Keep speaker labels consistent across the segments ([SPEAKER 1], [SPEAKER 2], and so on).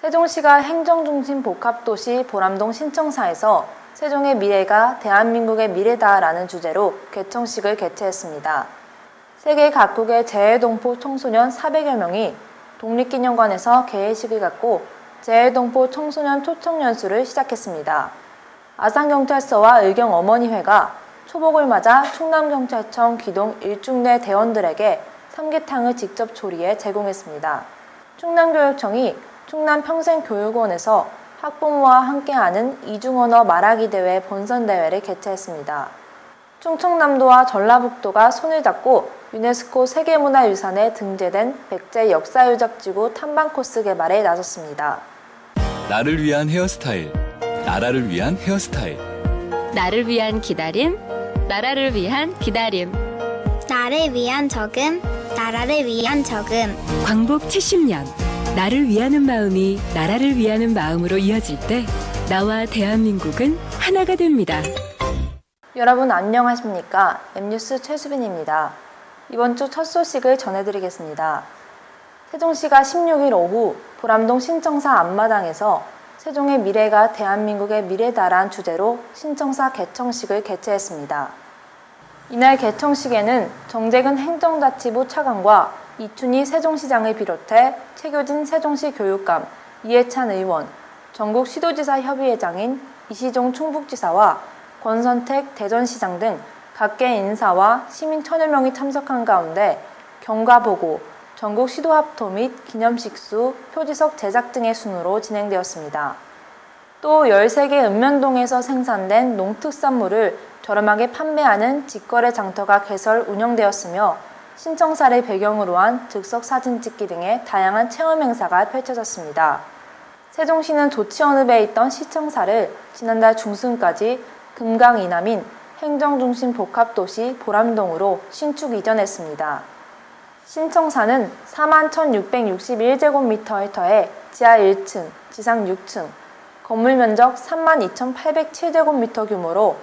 [SPEAKER 1] 세종시가 행정중심 복합도시 보람동 신청사에서 세종의 미래가 대한민국의 미래다라는 주제로 개청식을 개최했습니다. 세계 각국의 재외동포 청소년 400여 명이 독립기념관에서 개회식을 갖고 재외동포 청소년 초청연수를 시작했습니다. 아산경찰서와 의경어머니회가 초복을 맞아 충남경찰청 기동 일중대 대원들에게 삼계탕을 직접 조리해 제공했습니다. 충남교육청이 충남평생교육원에서 학부모와 함께하는 이중언어 말하기 대회 본선대회를 개최했습니다. 충청남도와 전라북도가 손을 잡고 유네스코 세계문화유산에 등재된 백제 역사유적지구 탐방 코스 개발에 나섰습니다.
[SPEAKER 2] 나를 위한 헤어스타일, 나라를 위한 헤어스타일.
[SPEAKER 3] 나를 위한 기다림, 나라를 위한 기다림.
[SPEAKER 4] 나를 위한 적음, 나라를 위한 적음.
[SPEAKER 5] 광복 70년, 나를 위하는 마음이 나라를 위하는 마음으로 이어질 때 나와 대한민국은 하나가 됩니다.
[SPEAKER 1] 여러분 안녕하십니까? M뉴스 최수빈입니다. 이번 주 첫 소식을 전해드리겠습니다. 세종시가 16일 오후 보람동 신청사 앞마당에서 세종의 미래가 대한민국의 미래다란 주제로 신청사 개청식을 개최했습니다. 이날 개청식에는 정재근 행정자치부 차관과 이춘희 세종시장을 비롯해 최교진 세종시 교육감, 이해찬 의원, 전국 시도지사 협의회장인 이시종 충북지사와 권선택 대전시장 등 각계 인사와 시민 1000여 명이 참석한 가운데 경과보고, 전국 시도합토 및 기념식수, 표지석 제작 등의 순으로 진행되었습니다. 또 13개 읍면동에서 생산된 농특산물을 저렴하게 판매하는 직거래 장터가 개설 운영되었으며 신청사를 배경으로 한 즉석 사진 찍기 등의 다양한 체험 행사가 펼쳐졌습니다. 세종시는 조치원읍에 있던 시청사를 지난달 중순까지 금강 이남인 행정중심 복합도시 보람동으로 신축 이전했습니다. 신청사는 41,661제곱미터의 터에 지하 1층, 지상 6층, 건물 면적 32,807제곱미터 규모로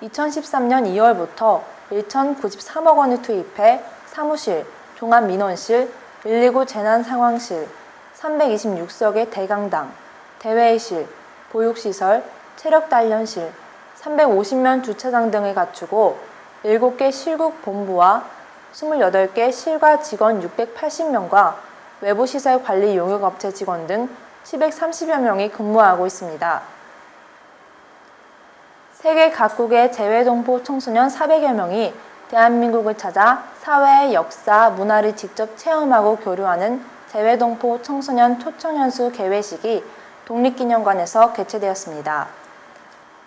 [SPEAKER 1] 2013년 2월부터 1,093억 원을 투입해 사무실, 종합민원실, 119 재난상황실, 326석의 대강당, 대회의실, 보육시설, 체력단련실, 350면 주차장 등을 갖추고 7개 실국 본부와 28개 실과 직원 680명과 외부시설 관리 용역업체 직원 등 730여 명이 근무하고 있습니다. 세계 각국의 재외동포 청소년 400여 명이 대한민국을 찾아 사회의 역사, 문화를 직접 체험하고 교류하는 재외동포 청소년 초청연수 개회식이 독립기념관에서 개최되었습니다.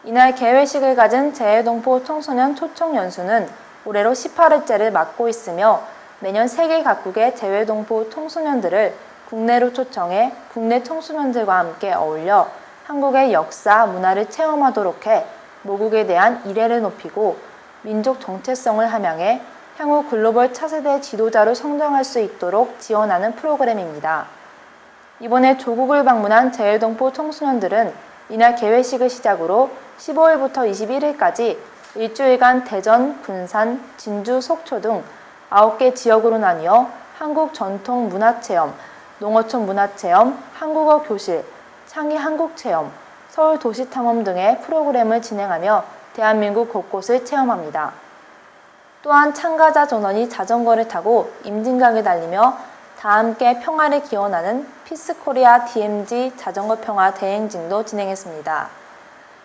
[SPEAKER 1] 이날 개회식을 가진 재외동포 청소년 초청연수는 올해로 18회째를 맞고 있으며 매년 세계 각국의 재외동포 청소년들을 국내로 초청해 국내 청소년들과 함께 어울려 한국의 역사, 문화를 체험하도록 해 모국에 대한 이해를 높이고 민족 정체성을 함양해 향후 글로벌 차세대 지도자로 성장할 수 있도록 지원하는 프로그램입니다. 이번에 조국을 방문한 재외동포 청소년들은 이날 개회식을 시작으로 15일부터 21일까지 일주일간 대전, 군산, 진주, 속초 등 9개 지역으로 나뉘어 한국 전통 문화체험, 농어촌 문화체험, 한국어 교실, 창의 한국체험, 서울 도시탐험 등의 프로그램을 진행하며 대한민국 곳곳을 체험합니다. 또한 참가자 전원이 자전거를 타고 임진강을 달리며 다 함께 평화를 기원하는 피스코리아 DMZ 자전거 평화 대행진도 진행했습니다.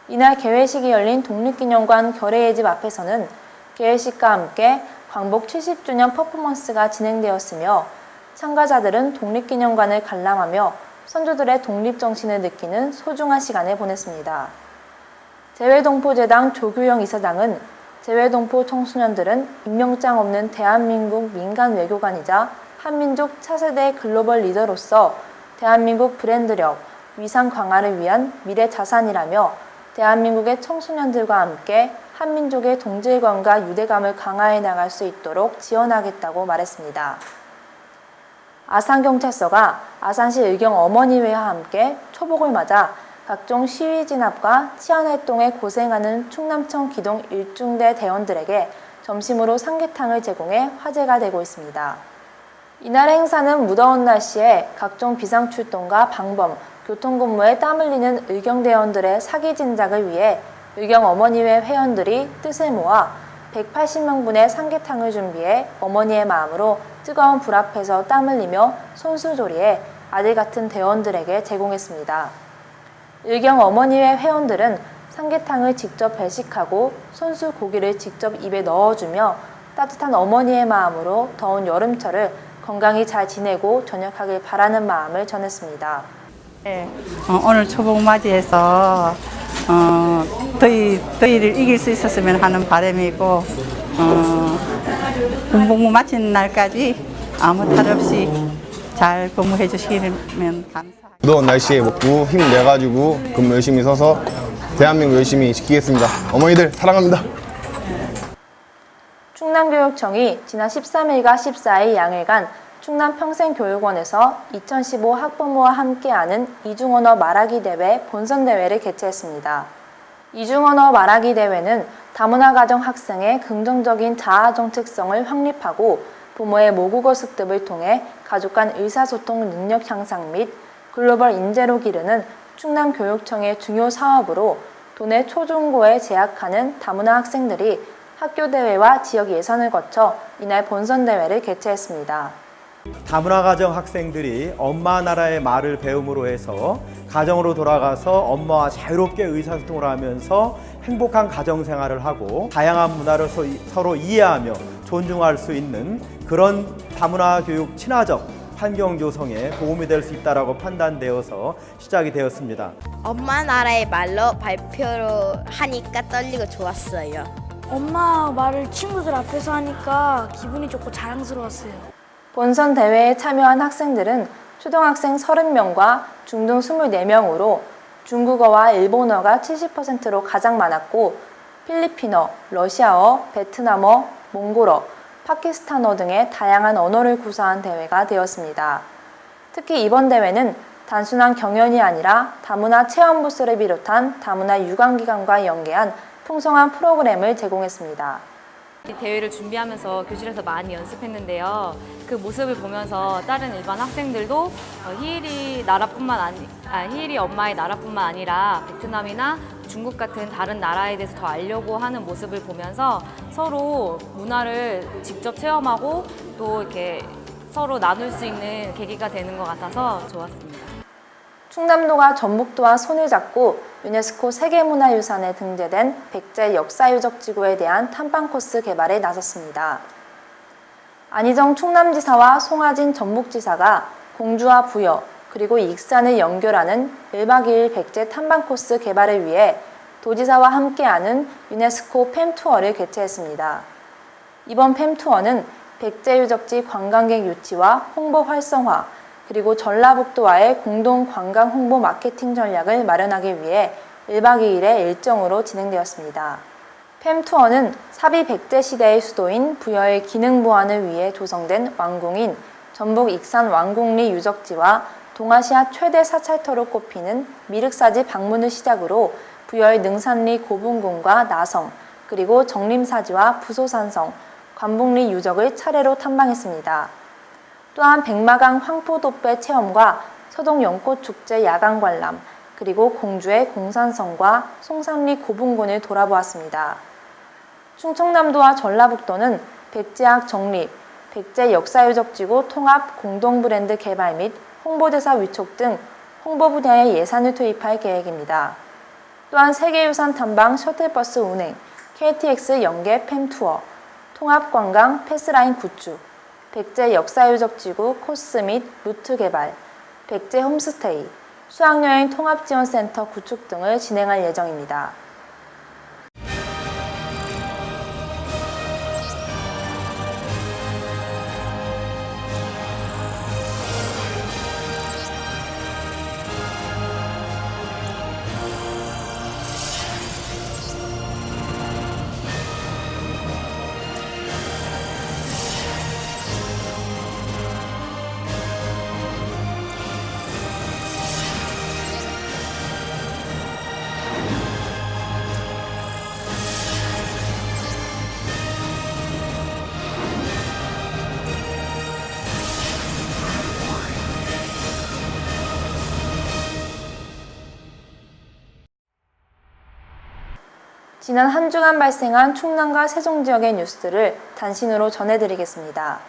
[SPEAKER 1] 이날 개회식이 열린 독립기념관 결의의 집 앞에서는 개회식과 함께 광복 70주년 퍼포먼스가 진행되었으며 참가자들은 독립기념관을 관람하며 선조들의 독립정신을 느끼는 소중한 시간을 보냈습니다. 재외동포재단 조규영 이사장은 재외동포 청소년들은 임명장 없는 대한민국 민간 외교관이자 한민족 차세대 글로벌 리더로서 대한민국 브랜드력, 위상 강화를 위한 미래 자산이라며 대한민국의 청소년들과 함께 한민족의 동질감과 유대감을 강화해 나갈 수 있도록 지원하겠다고 말했습니다. 아산경찰서가 아산시 의경어머니회와 함께 초복을 맞아 각종 시위 진압과 치안활동에 고생하는 충남청 기동 일중대 대원들에게 점심으로 삼계탕을 제공해 화제가 되고 있습니다. 이날 행사는 무더운 날씨에 각종 비상출동과 방범, 교통근무에 땀 흘리는 의경대원들의 사기 진작을 위해 의경어머니회 회원들이 뜻을 모아 180명분의 삼계탕을 준비해 어머니의 마음으로 뜨거운 불 앞에서 땀 흘리며 손수조리해 아들 같은 대원들에게 제공했습니다. 의경어머니회 회원들은 삼계탕을 직접 배식하고 손수 고기를 직접 입에 넣어주며 따뜻한 어머니의 마음으로 더운 여름철을 건강히 잘 지내고 전역하길 바라는 마음을 전했습니다.
[SPEAKER 6] 네, 오늘 초복 맞이해서 더위를 이길 수 있었으면 하는 바람이고 군복무 마친 날까지 아무 탈 없이 잘 근무해 주시면 감사합니다.
[SPEAKER 7] 무더운 날씨에 먹고 힘 내가지고 근무 열심히 서서 대한민국 열심히 지키겠습니다. 어머니들 사랑합니다.
[SPEAKER 1] 충남교육청이 지난 13일과 14일 양일간 충남평생교육원에서 2015 학부모와 함께하는 이중언어 말하기 대회 본선대회를 개최했습니다. 이중언어 말하기 대회는 다문화 가정 학생의 긍정적인 자아정 특성을 확립하고 부모의 모국어 습득을 통해 가족 간 의사소통 능력 향상 및 글로벌 인재로 기르는 충남교육청의 중요 사업으로 도내 초중고에 재학하는 다문화 학생들이 학교 대회와 지역 예선을 거쳐 이날 본선대회를 개최했습니다.
[SPEAKER 8] 다문화 가정 학생들이 엄마 나라의 말을 배움으로 해서 가정으로 돌아가서 엄마와 자유롭게 의사소통을 하면서 행복한 가정 생활을 하고 다양한 문화를 서로 이해하며 존중할 수 있는 그런 다문화 교육 친화적 환경 조성에 도움이 될 수 있다라고 판단되어서 시작이 되었습니다.
[SPEAKER 9] 엄마 나라의 말로 발표를 하니까 떨리고 좋았어요.
[SPEAKER 10] 엄마 말을 친구들 앞에서 하니까 기분이 좋고 자랑스러웠어요.
[SPEAKER 1] 본선 대회에 참여한 학생들은 초등학생 30명과 중등 24명으로 중국어와 일본어가 70%로 가장 많았고 필리핀어, 러시아어, 베트남어, 몽골어, 파키스탄어 등의 다양한 언어를 구사한 대회가 되었습니다. 특히 이번 대회는 단순한 경연이 아니라 다문화 체험 부스를 비롯한 다문화 유관기관과 연계한 풍성한 프로그램을 제공했습니다.
[SPEAKER 11] 대회를 준비하면서 교실에서 많이 연습했는데요. 그 모습을 보면서 다른 일반 학생들도 히일이 엄마의 나라뿐만 아니라 베트남이나 중국 같은 다른 나라에 대해서 더 알려고 하는 모습을 보면서 서로 문화를 직접 체험하고 또 이렇게 서로 나눌 수 있는 계기가 되는 것 같아서 좋았습니다.
[SPEAKER 1] 충남도가 전북도와 손을 잡고 유네스코 세계문화유산에 등재된 백제 역사유적지구에 대한 탐방 코스 개발에 나섰습니다. 안희정 충남지사와 송하진 전북지사가 공주와 부여 그리고 익산을 연결하는 1박 2일 백제 탐방 코스 개발을 위해 도지사와 함께하는 유네스코 팸투어를 개최했습니다. 이번 팸투어는 백제유적지 관광객 유치와 홍보 활성화 그리고 전라북도와의 공동 관광 홍보 마케팅 전략을 마련하기 위해 1박 2일의 일정으로 진행되었습니다. 팸투어는 사비 백제 시대의 수도인 부여의 기능 보완을 위해 조성된 왕궁인 전북 익산 왕궁리 유적지와 동아시아 최대 사찰터로 꼽히는 미륵사지 방문을 시작으로 부여의 능산리 고분궁과 나성, 그리고 정림사지와 부소산성, 관북리 유적을 차례로 탐방했습니다. 또한 백마강 황포도배 체험과 서동 연꽃축제 야간 관람, 그리고 공주의 공산성과 송산리 고분군을 돌아보았습니다. 충청남도와 전라북도는 백제학 정립, 백제 역사유적지구 통합 공동브랜드 개발 및 홍보대사 위촉 등 홍보 분야에 예산을 투입할 계획입니다. 또한 세계유산 탐방 셔틀버스 운행, KTX 연계 팸투어, 통합관광 패스라인 구축, 백제 역사유적지구 코스 및 루트 개발, 백제 홈스테이, 수학여행 통합지원센터 구축 등을 진행할 예정입니다. 지난 한 주간 발생한 충남과 세종 지역의 뉴스들을 단신으로 전해드리겠습니다.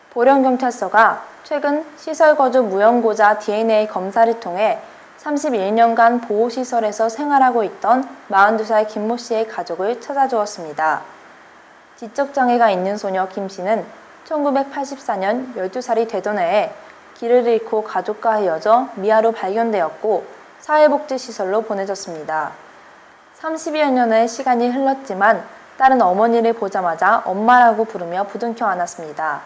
[SPEAKER 1] 보령경찰서가 최근 시설거주 무연고자 DNA 검사를 통해 31년간 보호시설에서 생활하고 있던 42살 김모 씨의 가족을 찾아주었습니다. 지적장애가 있는 소녀 김 씨는 1984년 12살이 되던 해에 길을 잃고 가족과 헤어져 미아로 발견되었고 사회복지시설로 보내졌습니다. 30여 년의 시간이 흘렀지만 딸은 어머니를 보자마자 엄마라고 부르며 부둥켜 안았습니다.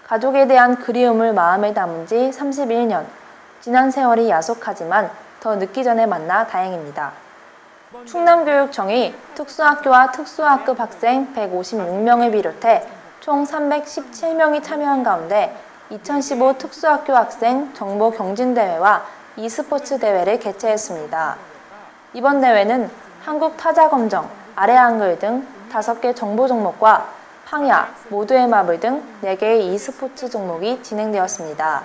[SPEAKER 1] 가족에 대한 그리움을 마음에 담은 지 31년, 지난 세월이 야속하지만 더 늦기 전에 만나 다행입니다. 충남교육청이 특수학교와 특수학급 학생 156명을 비롯해 총 317명이 참여한 가운데 2015 특수학교 학생 정보 경진대회와 e스포츠 대회를 개최했습니다. 이번 대회는 한국 타자 검정, 아래 한글 등 5개 정보 종목과 황야, 모두의 마블 등 4개의 e스포츠 종목이 진행되었습니다.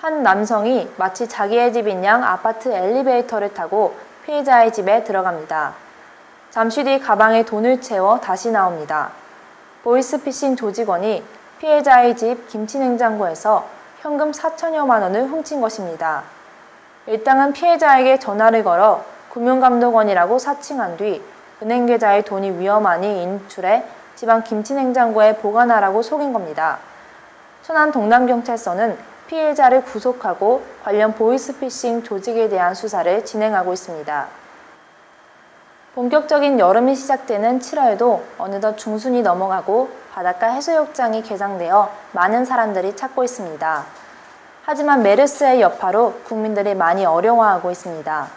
[SPEAKER 1] 한 남성이 마치 자기의 집인 양 아파트 엘리베이터를 타고 피해자의 집에 들어갑니다. 잠시 뒤 가방에 돈을 채워 다시 나옵니다. 보이스피싱 조직원이 피해자의 집 김치냉장고에서 현금 4천여만 원을 훔친 것입니다. 일당은 피해자에게 전화를 걸어 금융감독원이라고 사칭한 뒤 은행 계좌의 돈이 위험하니 인출해 집안 김치냉장고에 보관하라고 속인 겁니다. 천안 동남경찰서는 피해자를 구속하고 관련 보이스피싱 조직에 대한 수사를 진행하고 있습니다. 본격적인 여름이 시작되는 7월도 어느덧 중순이 넘어가고 바닷가 해수욕장이 개장되어 많은 사람들이 찾고 있습니다. 하지만 메르스의 여파로 국민들이 많이 어려워하고 있습니다.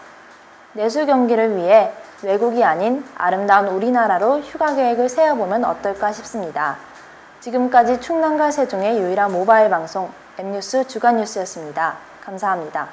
[SPEAKER 1] 내수 경기를 위해 외국이 아닌 아름다운 우리나라로 휴가 계획을 세워보면 어떨까 싶습니다. 지금까지 충남과 세종의 유일한 모바일 방송 M뉴스 주간뉴스였습니다. 감사합니다.